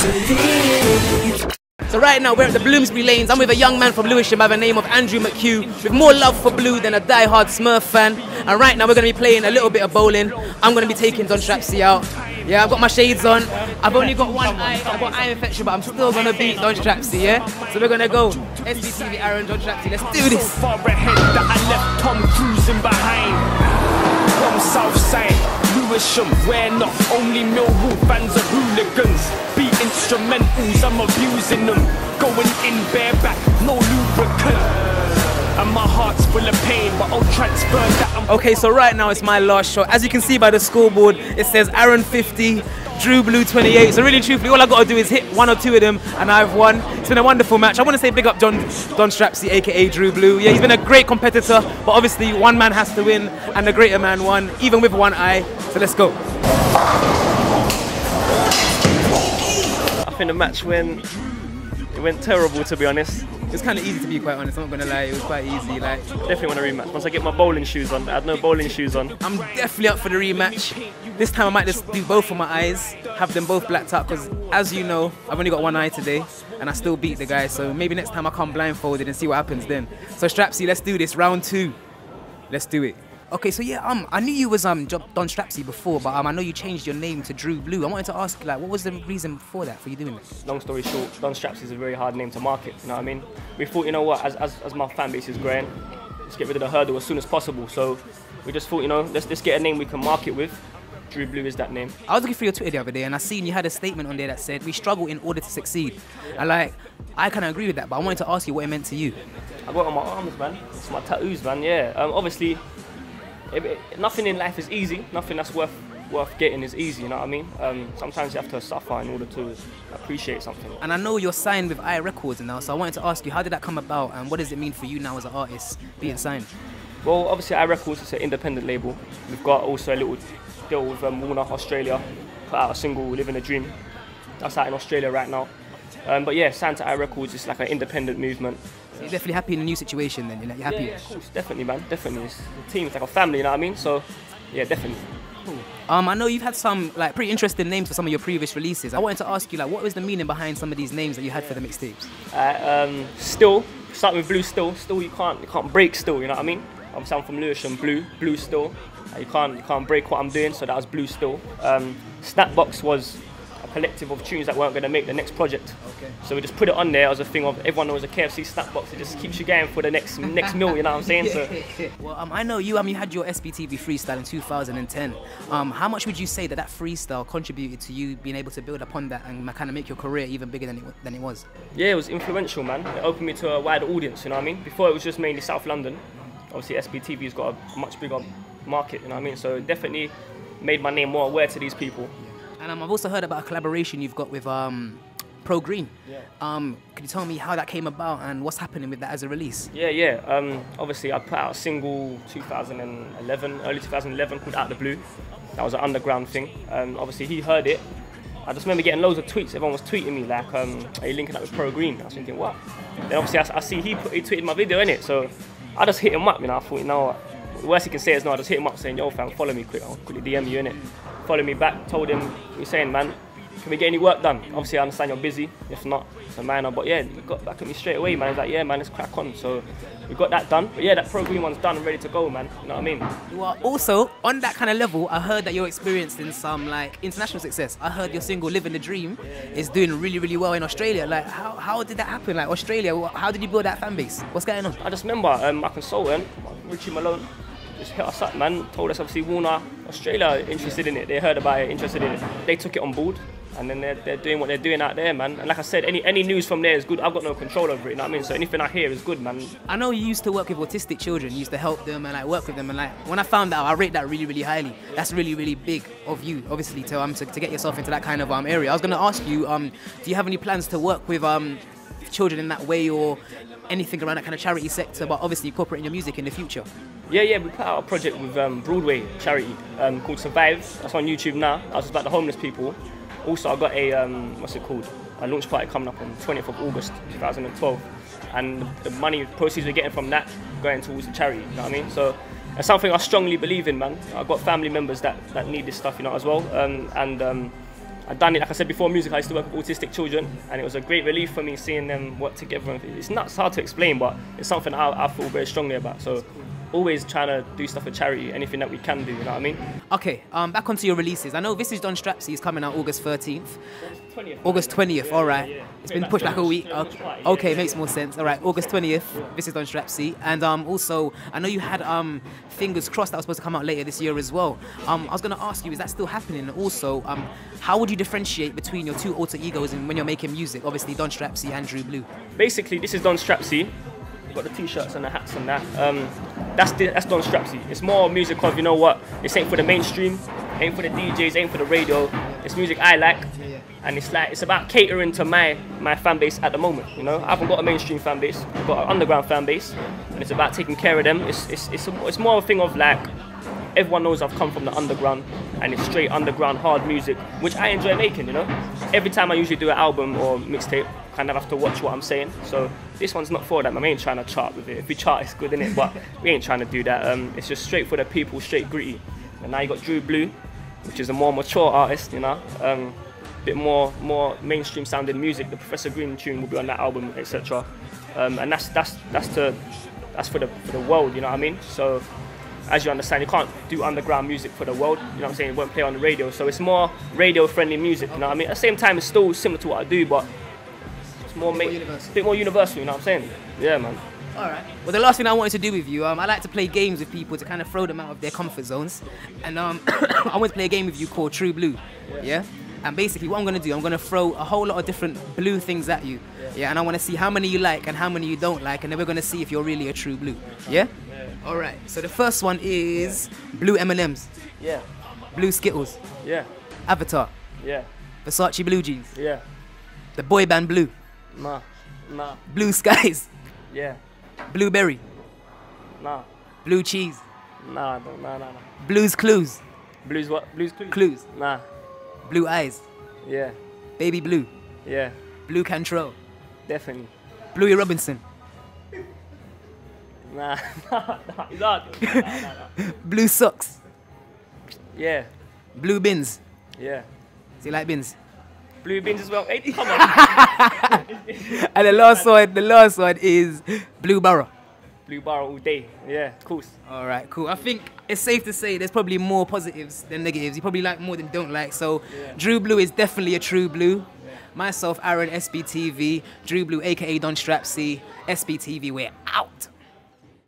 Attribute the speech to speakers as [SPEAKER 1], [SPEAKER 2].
[SPEAKER 1] So right now we're at the Bloomsbury Lanes. I'm with a young man from Lewisham by the name of Andrew McHugh, with more love for Blue than a die-hard Smurf fan. And right now we're going to be playing a little bit of bowling. I'm going to be taking Don Strapsy out. Yeah, I've got my shades on. I've only got one eye. I've got eye infection, but I'm still going to beat Don Strapsy, yeah? So we're going to go. SBTV, Aaron, Don Strapsy, let's do this.
[SPEAKER 2] Far ahead that I left Tom cruising behind. From Southside, Lewisham, where not only Millwall fans are hooligans. Beat instrumentals, I'm abusing them. Going in bareback, no lubricant. And my heart's full of pain, but I'll transfer that.
[SPEAKER 1] Okay, so right now it's my last shot. As you can see by the scoreboard, it says Aaron 50, Dru Blu 28. So really truthfully, all I got to do is hit one or two of them and I've won. It's been a wonderful match. I want to say big up Don Strapsy, aka Dru Blu. Yeah, he's been a great competitor, but obviously one man has to win and the greater man won, even with one eye. So let's go.
[SPEAKER 3] I think the match went terrible, to be honest.
[SPEAKER 1] It was kind of easy, to be quite honest, I'm not going to lie, it was quite easy. Like,
[SPEAKER 3] definitely want a rematch. Once I get my bowling shoes on, I had no bowling shoes on.
[SPEAKER 1] I'm definitely up for the rematch. This time I might just do both of my eyes, have them both blacked out, because as you know, I've only got one eye today, and I still beat the guy, so maybe next time I come blindfolded and see what happens then. So Strapsy, let's do this, round 2. Let's do it. Okay, so yeah, I knew you was Don Strapsy before, but I know you changed your name to Dru Blu. I wanted to ask, like, what was the reason for that, for you doing this?
[SPEAKER 3] Long story short, Don Strapsy is a very hard name to market, you know what I mean? We thought, you know what, as my fan base is growing, let's get rid of the hurdle as soon as possible. So we just thought, you know, let's get a name we can market with. Dru Blu is that name.
[SPEAKER 1] I was looking through your Twitter the other day and I seen you had a statement on there that said, we struggle in order to succeed. And like, I kind of agree with that, but I wanted to ask you what it meant to you.
[SPEAKER 3] I got it on my arms, man. It's my tattoos, man, yeah. Obviously, nothing in life is easy. Nothing that's worth getting is easy, you know what I mean? Sometimes you have to suffer in order to appreciate something.
[SPEAKER 1] And I know you're signed with I Records now, so I wanted to ask you, how did that come about and what does it mean for you now as an artist being signed?
[SPEAKER 3] Well, obviously I Records is an independent label. We've got also a little deal with Warner Australia, put out a single, Living a Dream. That's out in Australia right now. But yeah, signed to I Records is like an independent movement.
[SPEAKER 1] So you're definitely happy in the new situation then? You're happy?
[SPEAKER 3] Yeah, of course, definitely, man, definitely. It's a team, it's like a family, you know what I mean? So, yeah, definitely.
[SPEAKER 1] Cool. I know you've had some like pretty interesting names for some of your previous releases. I wanted to ask you, like, what was the meaning behind some of these names that you had for the mixtapes?
[SPEAKER 3] Still, starting with Blue Still you can't break Still, you know what I mean? I'm from Lewisham, Blue Still. You can't break what I'm doing, so that was Blue Still. Snapbox was a collective of tunes that weren't going to make the next project. Okay. So we just put it on there as a thing of everyone knows a KFC Snapbox. It just keeps you going for the next meal, you know what I'm saying?
[SPEAKER 1] Yeah. So. Well, I know you had your SBTV freestyle in 2010. How much would you say that freestyle contributed to you being able to build upon that and kind of make your career even bigger than it was?
[SPEAKER 3] Yeah, it was influential, man. It opened me to a wider audience, you know what I mean? Before it was just mainly South London. Obviously SBTV's got a much bigger market, you know what I mean? So it definitely made my name more aware to these people.
[SPEAKER 1] And I've also heard about a collaboration you've got with Pro Green. Yeah. Can you tell me how that came about and what's happening with that as a release?
[SPEAKER 3] Yeah. Obviously, I put out a single early 2011 called Out the Blue. That was an underground thing. Obviously, he heard it. I just remember getting loads of tweets. Everyone was tweeting me like, are you linking up with Pro Green? I was thinking, what? Then obviously, I see he tweeted my video, innit? So I just hit him up, you know. I thought, you know what? The worst he can say is no. I just hit him up saying, yo, fam, follow me quick. I'll quickly DM you, innit? Followed me back, told him, you're saying, man, can we get any work done? Obviously, I understand you're busy. If not, it's a minor. But yeah, he got back at me straight away, man. He's like, yeah, man, let's crack on. So we got that done. But yeah, that Pro Green one's done and ready to go, man. You know what I mean?
[SPEAKER 1] Well, also, on that kind of level, I heard that you're experiencing some like international success. I heard your single Living the Dream is doing really, really well in Australia. Like, how did that happen? Like, Australia, how did you build that fan base? What's going on?
[SPEAKER 3] I just remember my consultant, Richie Malone, just hit us up, man. Told us obviously Warner Australia interested in it. They heard about it, interested in it. They took it on board, and then they're doing what they're doing out there, man. And like I said, any news from there is good. I've got no control over it, you know what I mean? So anything I hear is good, man. I
[SPEAKER 1] know you used to work with autistic children. You used to help them and like work with them. And like when I found out, I rate that really, really highly. That's really, really big of you, obviously, to get yourself into that kind of area. I was gonna ask you, do you have any plans to work with children in that way or anything around that kind of charity sector, but obviously incorporating your music in the future?
[SPEAKER 3] Yeah, we put out a project with Broadway charity called Survive. That's on YouTube now. That was about the homeless people. Also, I got a, a launch party coming up on 20th of August 2012. And the money, proceeds we're getting from that going towards the charity, you know what I mean? So it's something I strongly believe in, man. I've got family members that need this stuff, you know, as well. I've done it, like I said before, music. I used to work with autistic children, and it was a great relief for me seeing them work together. It's hard to explain, but it's something I feel very strongly about. So always trying to do stuff for charity, anything that we can do, you know what I mean?
[SPEAKER 1] Okay, back onto your releases. I know This Is Don Strapsy is coming out August 13th.
[SPEAKER 3] 20th.
[SPEAKER 1] August 20th, all right.
[SPEAKER 3] Yeah.
[SPEAKER 1] It's been pushed back a week. Okay, makes more sense. All right, August 20th, This Is Don Strapsy. And also, I know you had Fingers Crossed that was supposed to come out later this year as well. I was going to ask you, is that still happening? And also, how would you differentiate between your two alter egos when you're making music? Obviously, Don Strapsy and Dru Blu.
[SPEAKER 3] Basically, this is Don Strapsy. Got the t-shirts and the hats and that. That's Don Strapsy. It's more music of, you know what, this ain't for the mainstream, ain't for the DJs, ain't for the radio. It's music I like, and it's about catering to my fan base at the moment. You know, I haven't got a mainstream fan base. I've got an underground fan base, and it's about taking care of them. It's more a thing of like, everyone knows I've come from the underground, and it's straight underground hard music, which I enjoy making. You know, every time I usually do an album or mixtape, kind of have to watch what I'm saying. So this one's not for that. I ain't trying to chart with it. If we chart, it's good, innit? But we ain't trying to do that. It's just straight for the people, straight gritty. And now you got Dru Blu, which is a more mature artist, you know, bit more mainstream sounding music. The Professor Green tune will be on that album, etc. And that's for the world, you know what I mean? So as you understand, you can't do underground music for the world, you know what I'm saying? It won't play on the radio, so it's more radio friendly music, you know what I mean? At the same time, it's still similar to what I do, but it's a bit more universal, you know what I'm saying? Yeah, man.
[SPEAKER 1] Alright. Well, the last thing I wanted to do with you, I like to play games with people to kind of throw them out of their comfort zones. And I want to play a game with you called Dru Blu. Yeah? And basically what I'm going to do, I'm going to throw a whole lot of different blue things at you. Yeah? And I want to see how many you like and how many you don't like. And then we're going to see if you're really a true blue. Yeah? Alright. So the first one is blue M&Ms.
[SPEAKER 3] Yeah.
[SPEAKER 1] Blue Skittles.
[SPEAKER 3] Yeah.
[SPEAKER 1] Avatar.
[SPEAKER 3] Yeah.
[SPEAKER 1] Versace blue jeans.
[SPEAKER 3] Yeah.
[SPEAKER 1] The boy band Blue.
[SPEAKER 3] Nah.
[SPEAKER 1] Blue skies.
[SPEAKER 3] Yeah.
[SPEAKER 1] Blueberry.
[SPEAKER 3] Nah.
[SPEAKER 1] Blue cheese.
[SPEAKER 3] Nah.
[SPEAKER 1] Blues Clues.
[SPEAKER 3] Blues what? Blues Clues?
[SPEAKER 1] Clues.
[SPEAKER 3] Nah.
[SPEAKER 1] Blue eyes.
[SPEAKER 3] Yeah.
[SPEAKER 1] Baby Blue.
[SPEAKER 3] Yeah.
[SPEAKER 1] Blue Cantrell.
[SPEAKER 3] Definitely.
[SPEAKER 1] Bluey Robinson.
[SPEAKER 3] Nah. It's hard. Nah.
[SPEAKER 1] Blue socks.
[SPEAKER 3] Yeah.
[SPEAKER 1] Blue bins.
[SPEAKER 3] Yeah.
[SPEAKER 1] Do you like bins?
[SPEAKER 3] Blue bins as well. Hey, come on.
[SPEAKER 1] And the last one is Blue Borough.
[SPEAKER 3] Blue bar all day. Yeah, of course.
[SPEAKER 1] All right, cool. I think it's safe to say there's probably more positives than negatives. You probably like more than don't like. So Dru Blu is definitely a true blue. Myself, Aaron, SBTV, Dru Blu, aka Don Strapsy, SBTV, we're out.